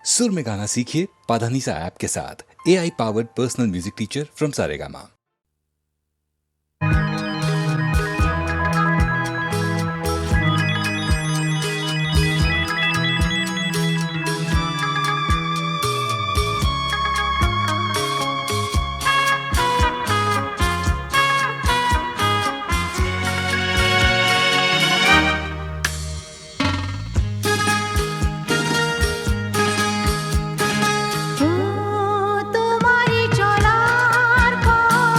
सुर में गाना सीखिए पाधानीसा ऐप के साथ। AI powered personal music teacher from Saregama. তোমারি চলার পথ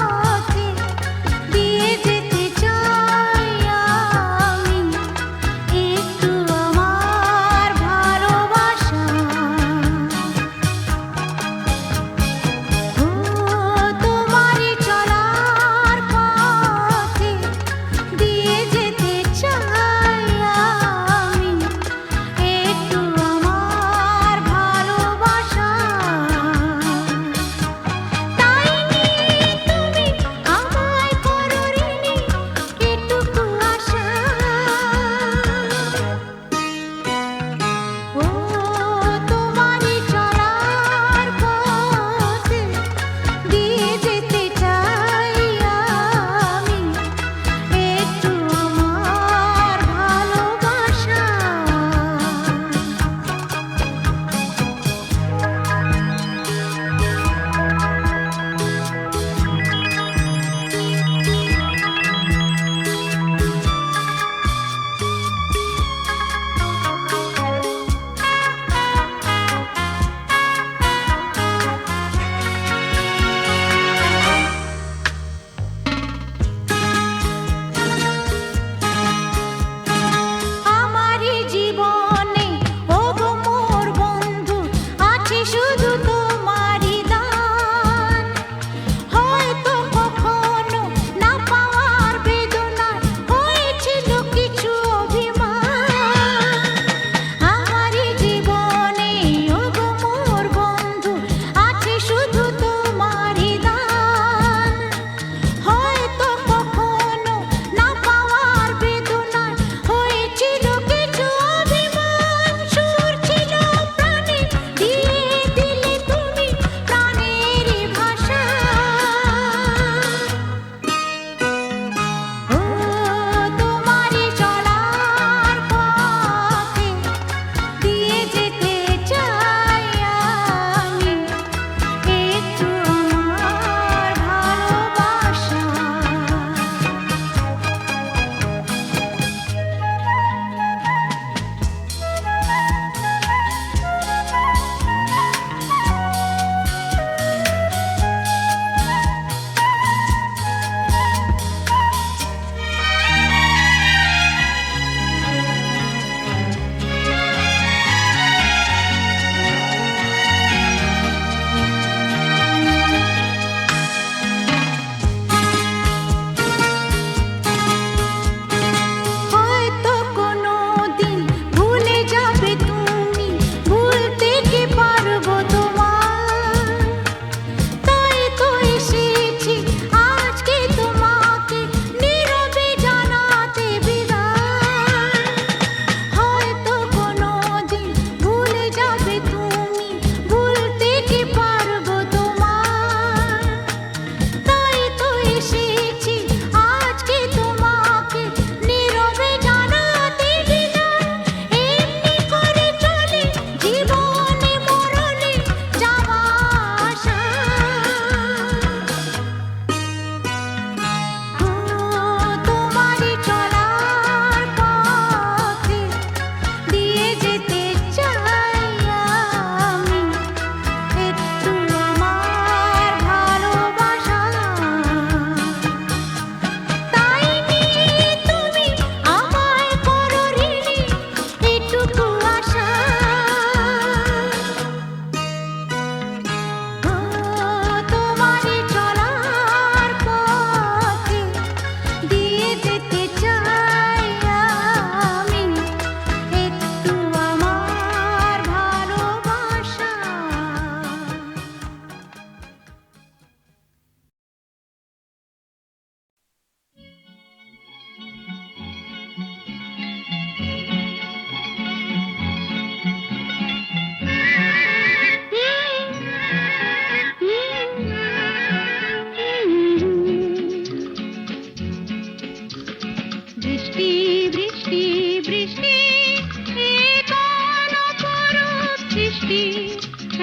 বৃষ্টি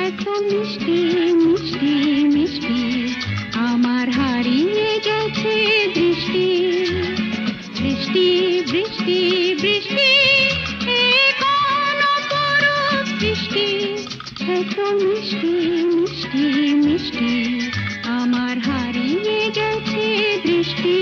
এত মিষ্টি মিষ্টি মিষ্টি আমার হারিয়ে গেছে দৃষ্টি বৃষ্টি বৃষ্টি বৃষ্টি এ কোন অপরূপ বৃষ্টি এত মিষ্টি মিষ্টি মিষ্টি আমার হারিয়ে গেছে দৃষ্টি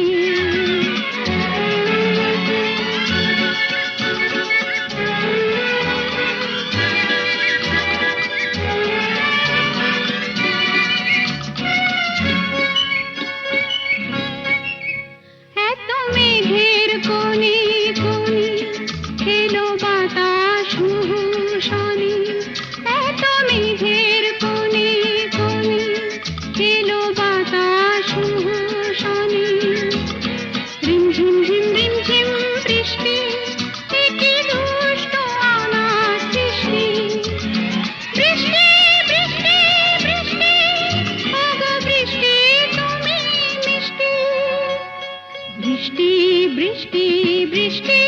বৃষ্টি বৃষ্টি বৃষ্টি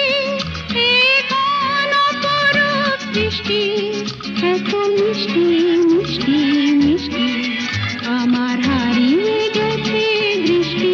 এ কোন অপরূপ বৃষ্টি এত মিষ্টি মিষ্টি মিষ্টি আমার হারিয়ে গেছে দৃষ্টি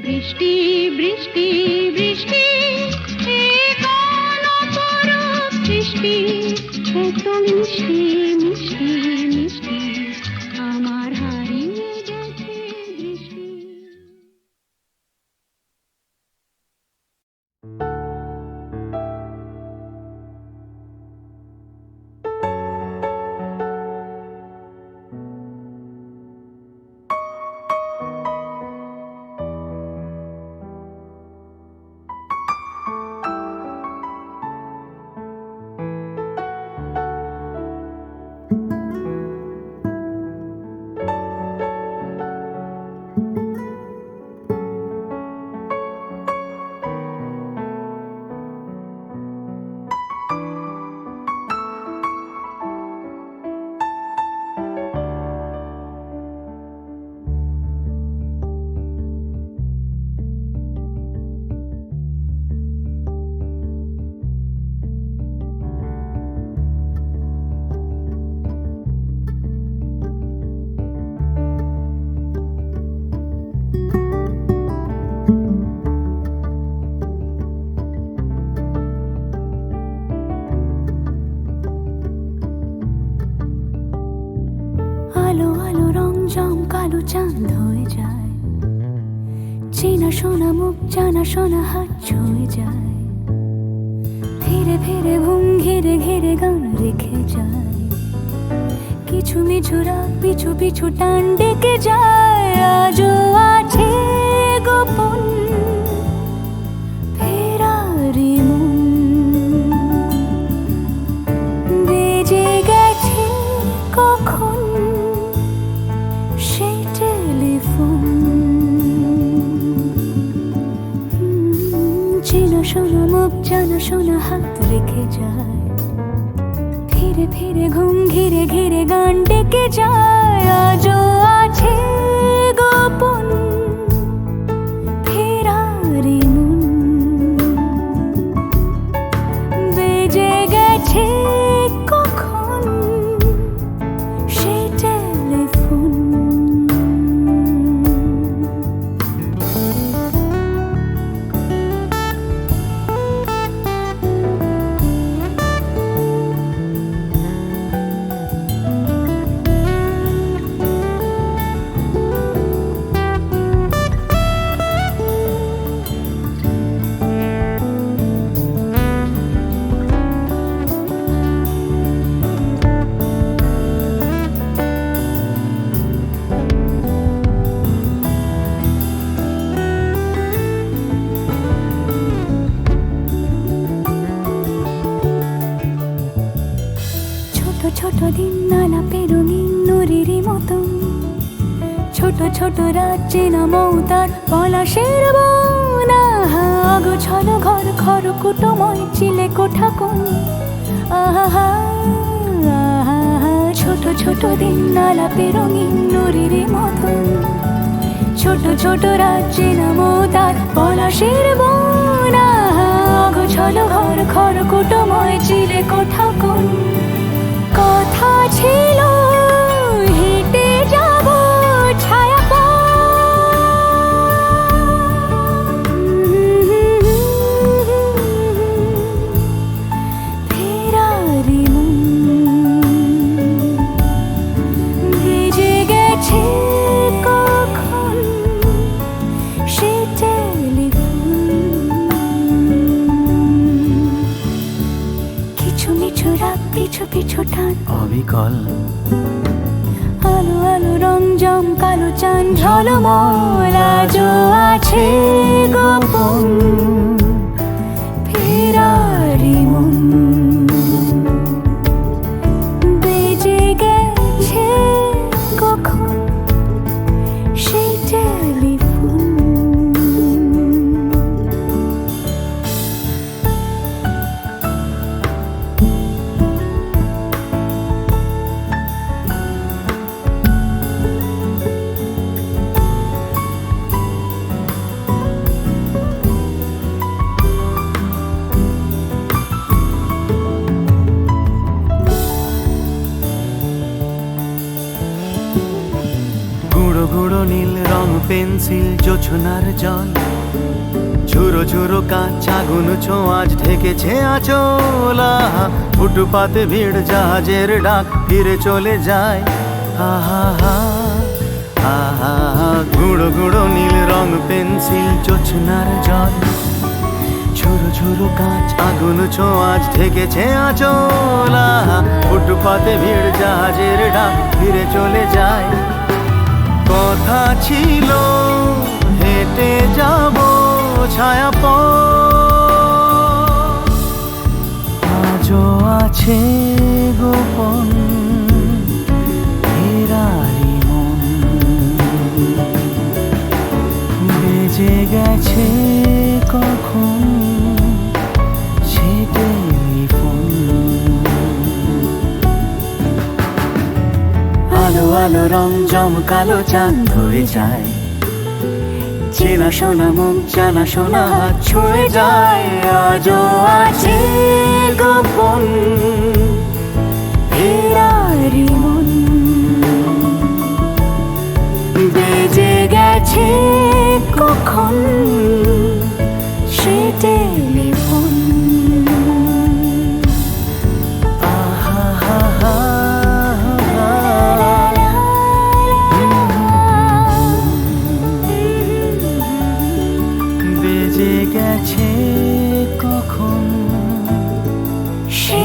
বৃষ্টি বৃষ্টি বৃষ্টি এ কোন অপরূপ বৃষ্টি এত মিষ্টি মিষ্টি মিষ্টি আমার হারিয়ে গেছে দৃষ্টি আলো আলো রং জম কালো চাঁদ হয়ে যায় চেনা শোনা মুখ জানা শোনা হাত ছুঁয়ে যায় ফিরে ফিরে ঘুম ঘিরে ঘিরে গান রেখে যায় কিছু মিছু রাত পিছু পিছু টান ডেকে যায় আজও আছে গোপন ফেরারি মন বেজে গেছে কখন সেই টেলিফোন চেনা শোনা মুখ জানা শোনা হাত রেখে যায় ফিরে ফিরে ঘুম ঘিরে ঘিরে গান ডেকে যায় আজও আছে গোপন ফেরারি মন বেজে গেছে কখন সেই টেলিফোন ছোট দিন আলাপে রঙিন নুরির মতন, ছোট ছোট রাজ্যে নামও তার পলাশের বন। অগোছালো ঘর খড়কুটোময় চিলে কোঠা কোন, আহা ছোট ছোট দিন আলাপে রঙিন নুরির মতন, ছোট ছোট রাজ্যে নামও তার পলাশের বন। অগোছালো ঘর খড়কুটোময় চিলে কোঠা কোন। কথা ছিল হেঁটে যাব ছায়া ফেরারি ভেজে গেছে কখন সে টেলিফোন। কিছু মিছু রাত পিছু পিছু টান অবিকল আলো আলো রং জম কালো চান ঝলমল আজও আছে গোপন ফেরারি মন। বেজে গেছে কখন সেই টেলিফোন। গুঁড়ো গুঁড়ো নীল রং পেন্সিল জোছনার জল, ঝুরো ঝুরো কাঁচ আগুন ছোঁয়াজ ঢেকেছে আঁচল। ফুটপাতে ভিড় জাহাজের ডাক ফিরে চলে যায়। আহা হা আহা গুঁড়ো গুঁড়ো নীল রং পেন্সিল জোছনার জল, ঝুরো ঝুরো কাঁচ আগুন ছোঁয়াজ ঢেকেছে আঁচল। ফুটপাতে ভিড় জাহাজের ডাক ফিরে চলে যায়। কথা ছিল হেঁটে যাব ছায়া আজও আছে গোপন ফেরারি মন। বেজে গেছে কখন সে টেলিফোন। আলো আলো রং জমকালো চাঁদ হয়ে যায়, চেনা শোনা মুখ জানা শোনা হাত ছুঁয়ে যায়। আজও আছে গোপন ফেরারি মন বেজে গেছে কখন সে টেলিফোন। বেজে গেছে কখন সে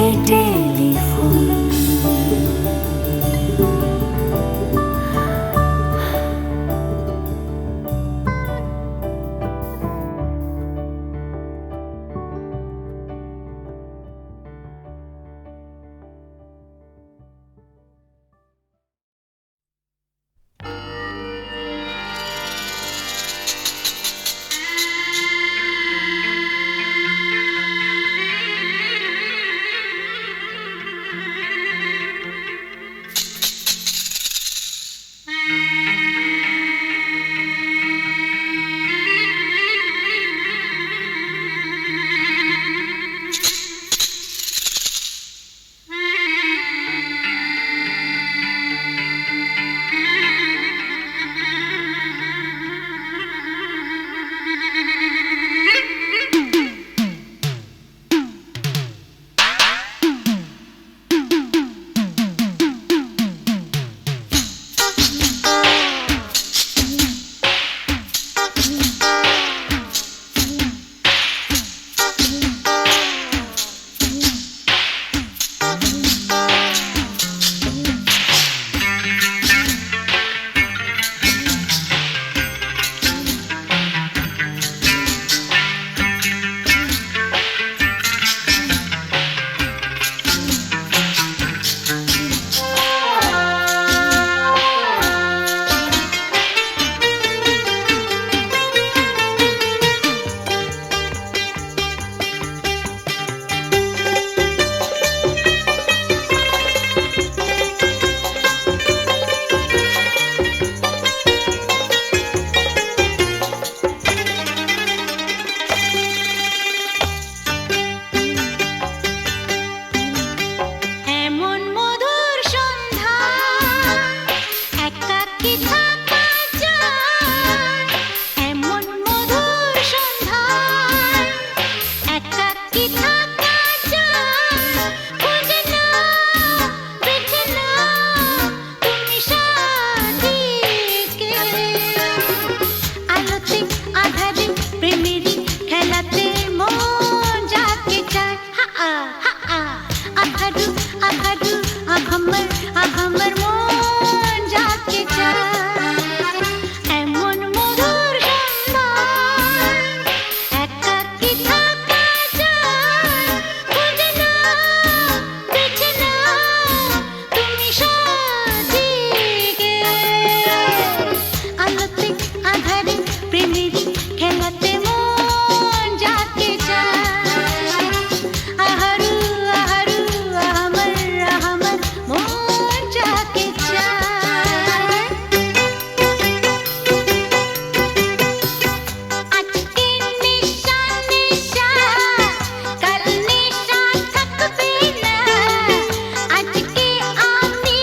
নিশা জেগে আলোতে আধারে প্রেমের খেলাতে মন যাকে চায় আহারু আহারু আহমর আহমর মন যাকে চায় আজকে নিশা নিশা কাল নিশা থাকবে না আজকে আমি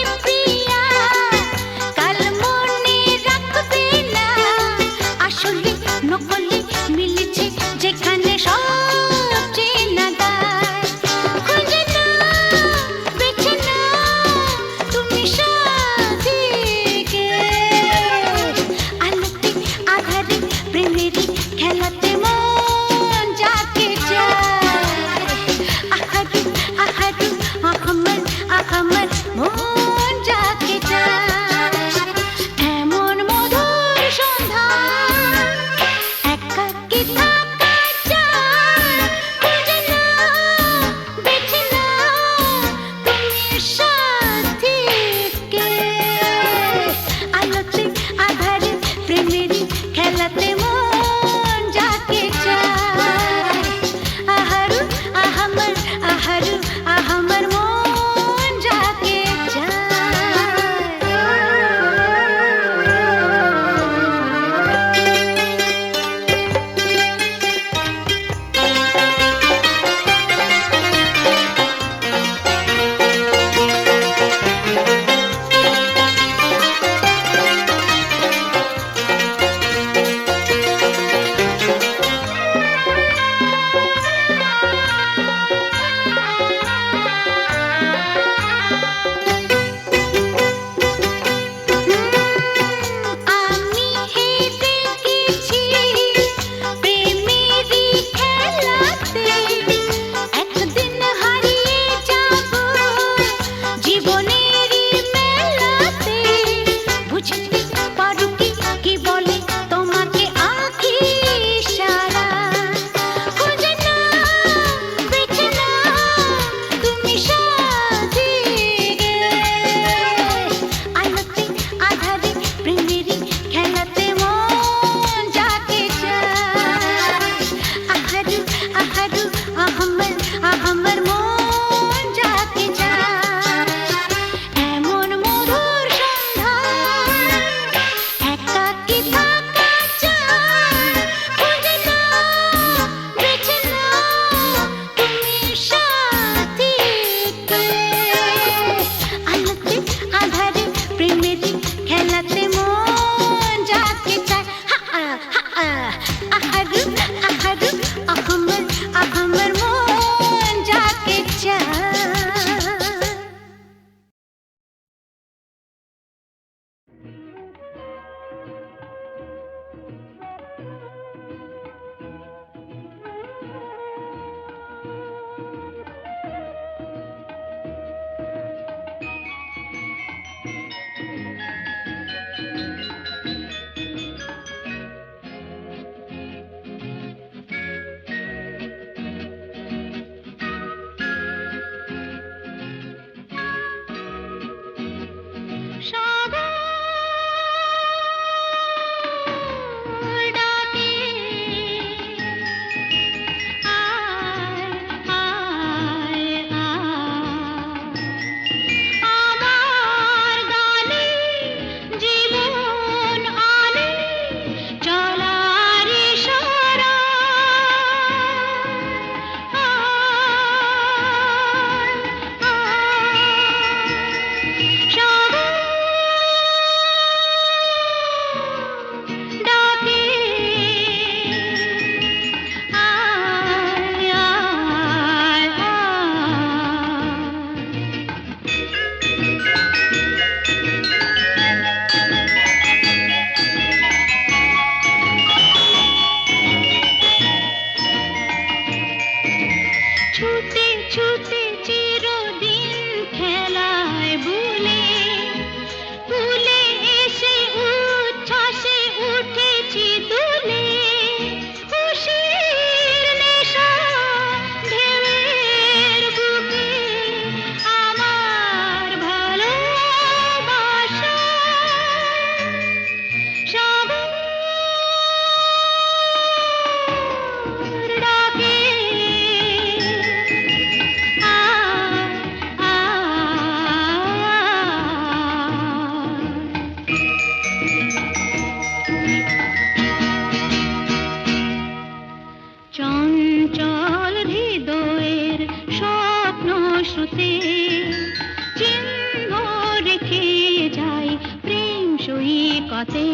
কতে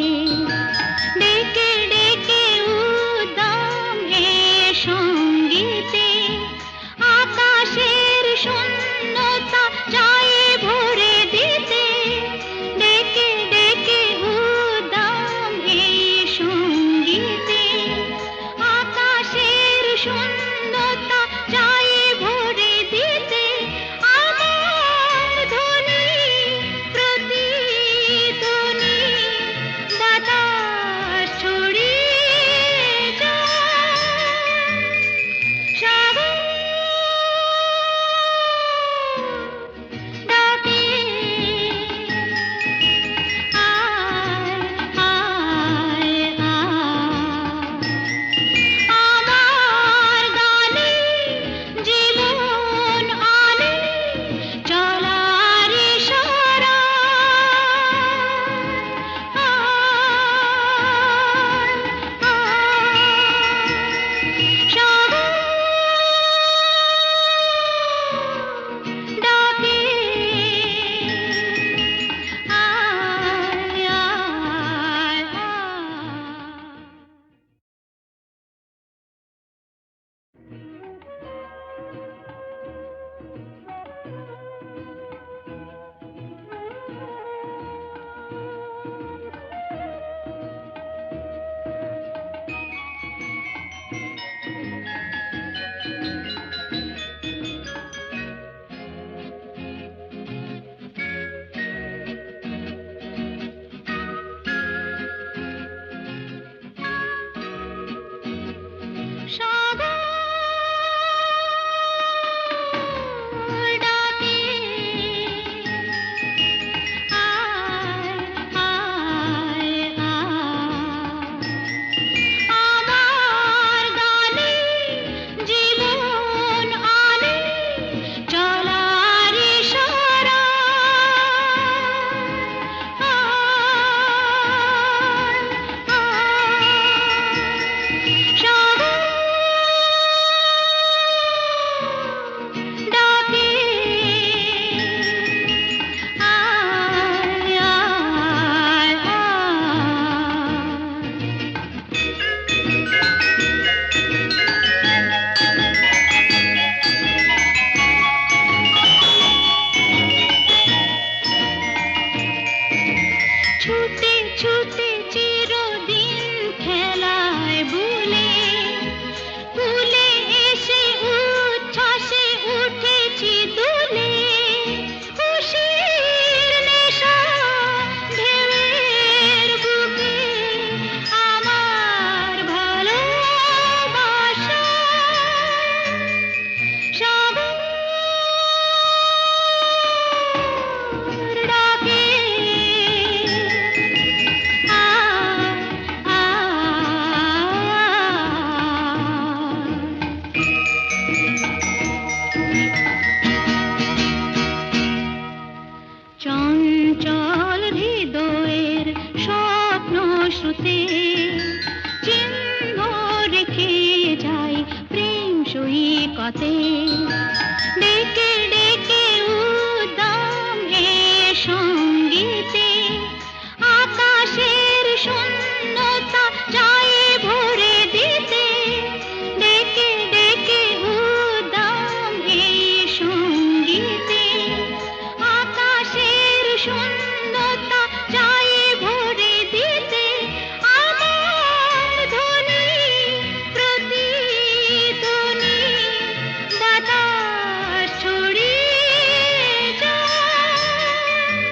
ডেকে ডেকে উদ্দাম হে সঙ্গীতে আকাশের শূন্যতা যায় ভরে দিতে ডেকে ডেকে উদ্দাম হে সঙ্গীতে আকাশের শূন্যতা যায় ভরে দিতে আমার ধ্বনি প্রতিধ্বনি বাতাস ছড়িয়ে যায় সাগর ডাকে আয় আয় আয় আমার গানে জীবন আনে চলার ইশারা সাগর ডাকে আয় আয় আয় সাগর ডাকে আয় আয় আয় আমার গানে জীবন আনে চলার ইশারা সাগর ডাকে আয় আয় আয় ছুটে ছুটে চিরদিন খেলায় ভুলে ভুলে এসে উচ্ছ্বাসে উঠেছি দুলে খুশির নেশা ঢেউয়ের বুকে আমার ভালোবাসা সাগর ডাকে আয় আয় চঞ্চল হৃদয়ের স্বপ্ন শ্রুতে চিহ্ন রেখে যাই প্রেম সৈকতে ডেকে ডেকে উদ্দাম হে সঙ্গীতে আকাশের শূন্যতা যায় ভরে দিতে ডেকে ডেকে উদ্দাম হে সঙ্গীতে আকাশের শূন্যতা যায় ভরে দিতে আমার ধ্বনি প্রতিধ্বনি বাতাস ছড়িয়ে যায়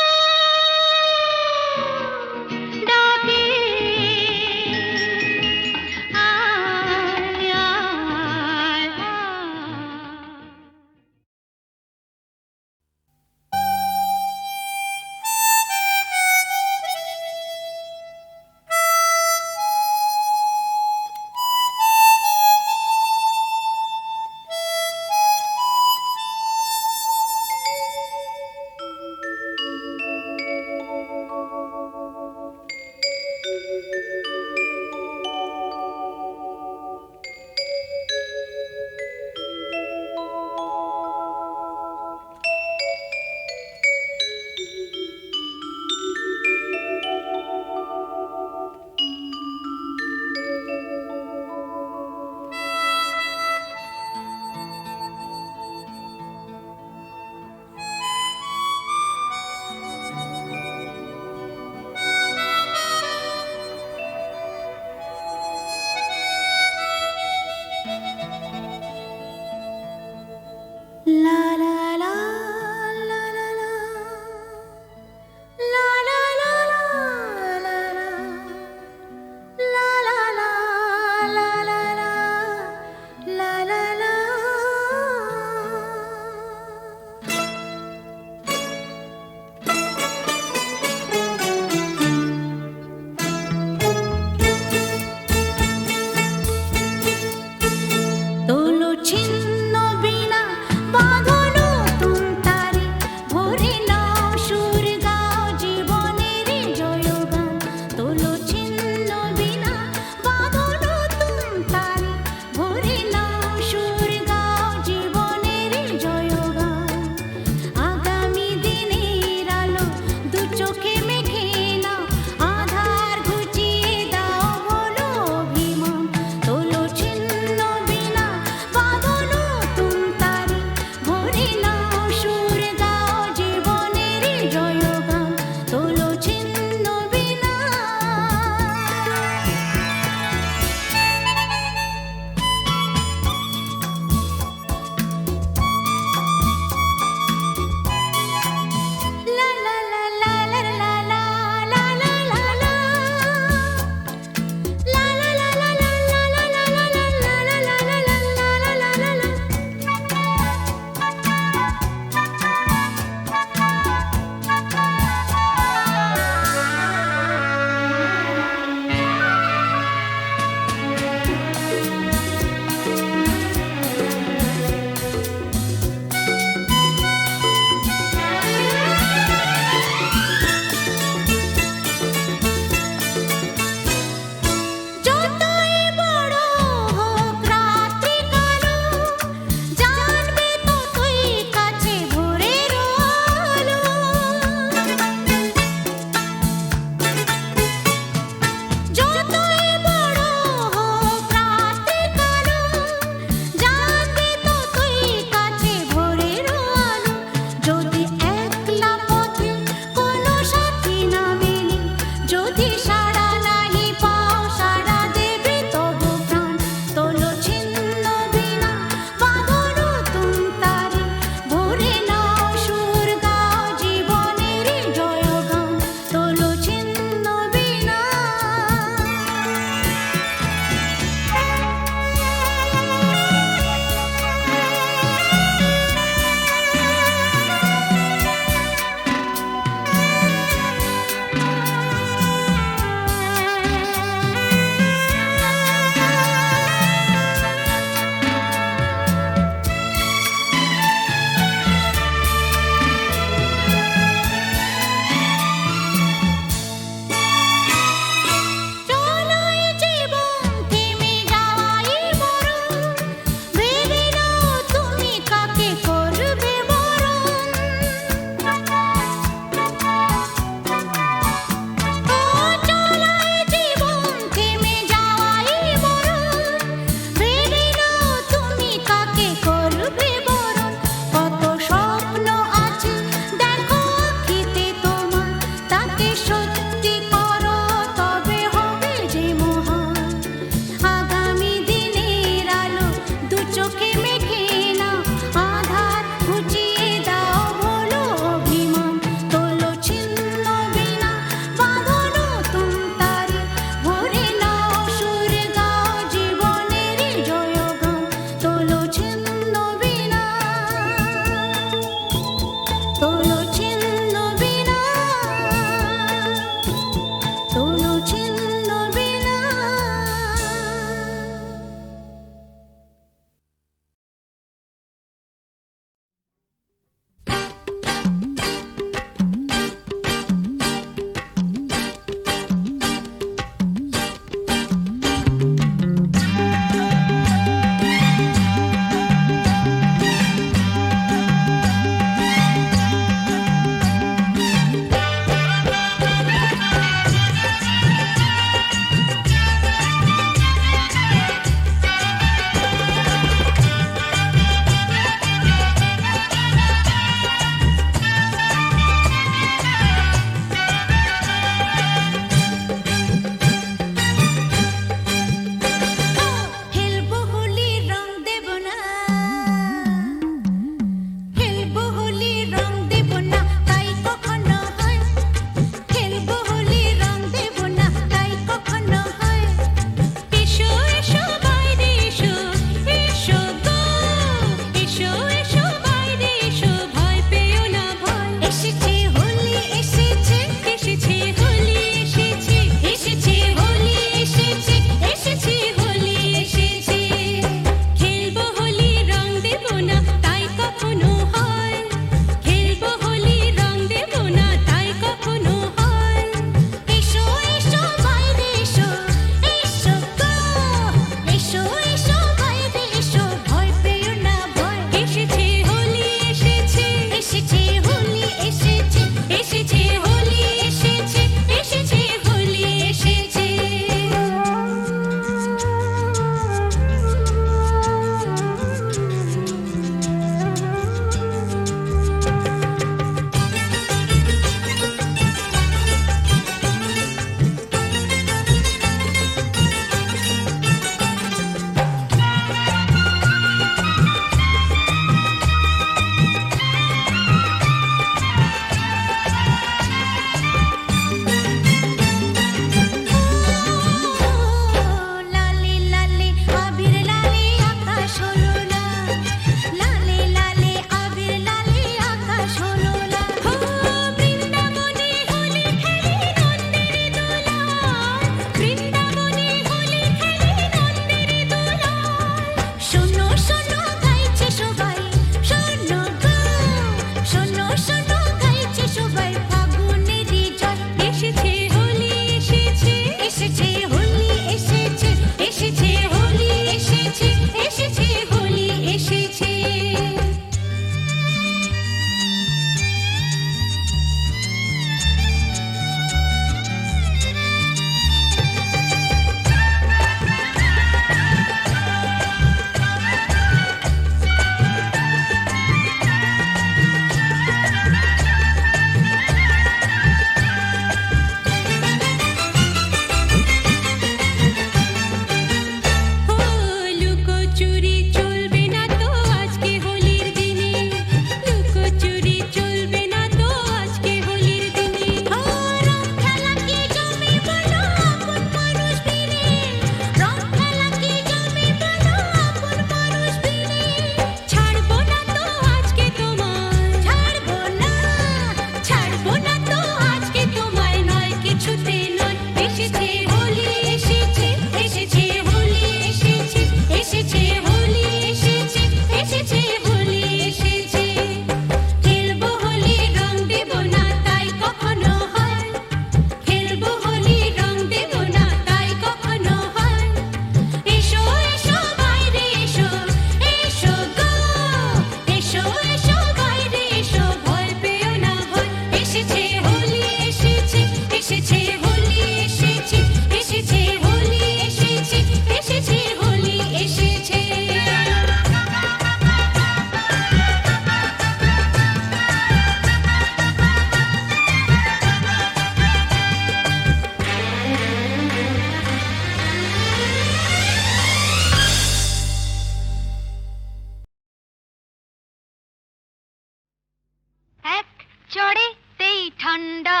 ঠান্ডা।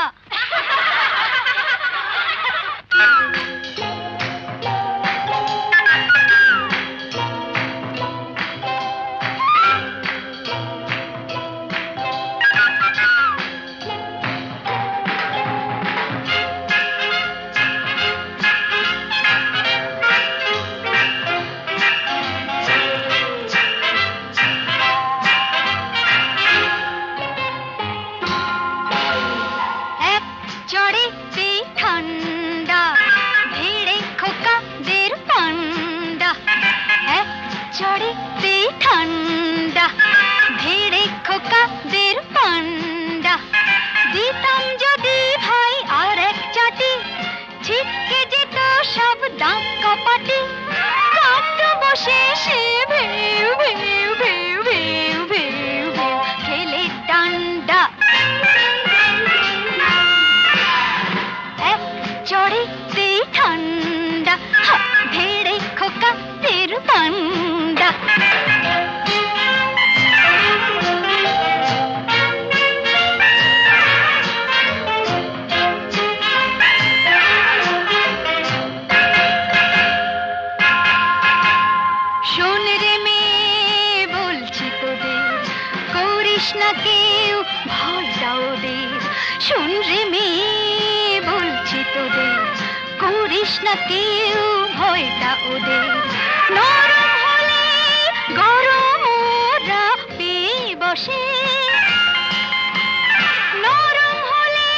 এক চড়েতে ঠান্ডা, ভিড়ে খোকাদের পান্ডা। এক চড়েতে ঠান্ডা, ভিড়ে খোকাদের পান্ডা। দিতাম যদি ভাই আর এক চাটি, ছিটকে যেত সব দাঁত কপাটি। কাঁদত বসে সে ভেউ ভেউ ভেউ ভেউ ভেউ ভেউ খেলে ডান্ডা। এক চড়েতে ঠান্ডা, ভেড়ে খোকাদের পান্ডা। শোন রে মেয়ে বলছি তোদের, করিস না কেউ ভয়টা ওদের। শোন রে মেয়ে বলছি তোদের, করিস না কেউ ভয়টা ওদের। নরম হলে গরম ওরা পেয়ে বসে, নরম হলে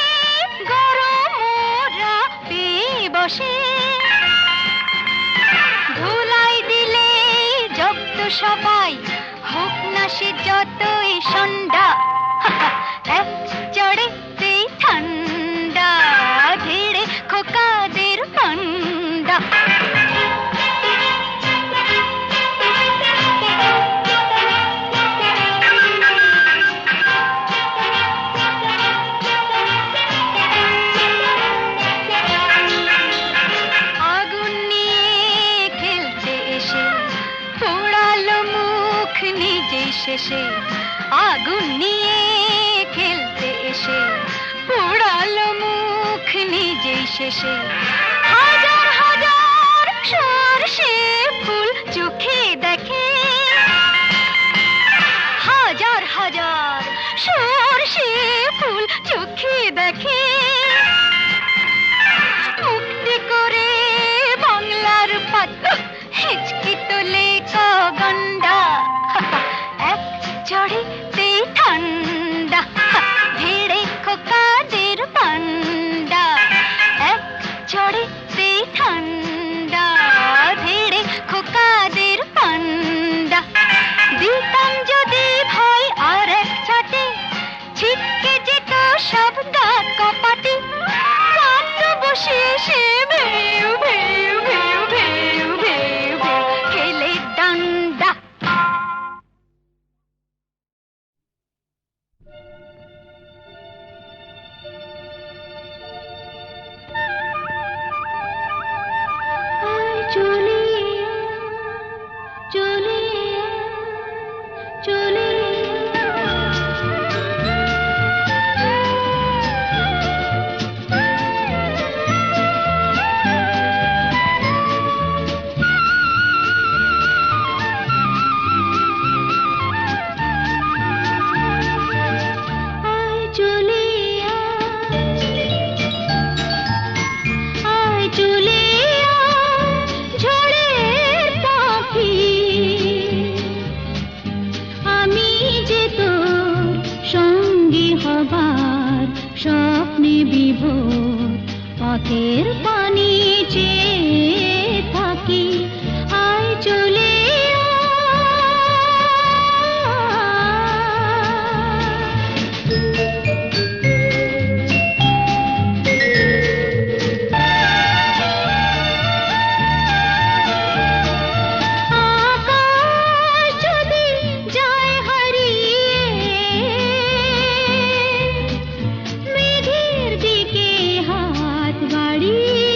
গরম ওরা পেয়ে বসে। ধুলাই দিলে জব্দ সবাই, হোক না সে যতই সন্ডা। এক চড়েতে ঠান্ডা, ধীরে খোকাদের পান্ডা। আগুন নিয়ে খেলতে এসে পোড়ালো মুখ নিজেই শেষে। আগুন নিয়ে খেলতে এসে পোড়ালো মুখ নিজেই শেষে। হাজার হাজার সরষে ফুল চোখে দেখে, হাজার হাজার সরষে ফুল চোখে দেখে। মুক্তি করে বাংলার পাত হিচকি তোলে গন্ডা। এক চড়েতে ঠান্ডা, ভিড়ে খোকাদের পান্ডা। এক চড়েতে ঠান্ডা, ভিড়ে খোকাদের পান্ডা। দিতাম যদি ভাই আর এক চাটি, ছিটকে যেত সব দাঁত কপাটি। কাঁদত বসে সে ভেউ ভেউ ভেউ ভেউ ভেউ ভেউ খেলে ডান্ডা। চলে চলে চলে স্বপ্নে বিভোর পথের পানি চেয়ে থাকি। আয় চলে আকাশ যদি যায় হারিয়ে, মেঘের দিকে হাত বাড়িয়ে।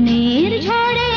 মনের ঝড়ে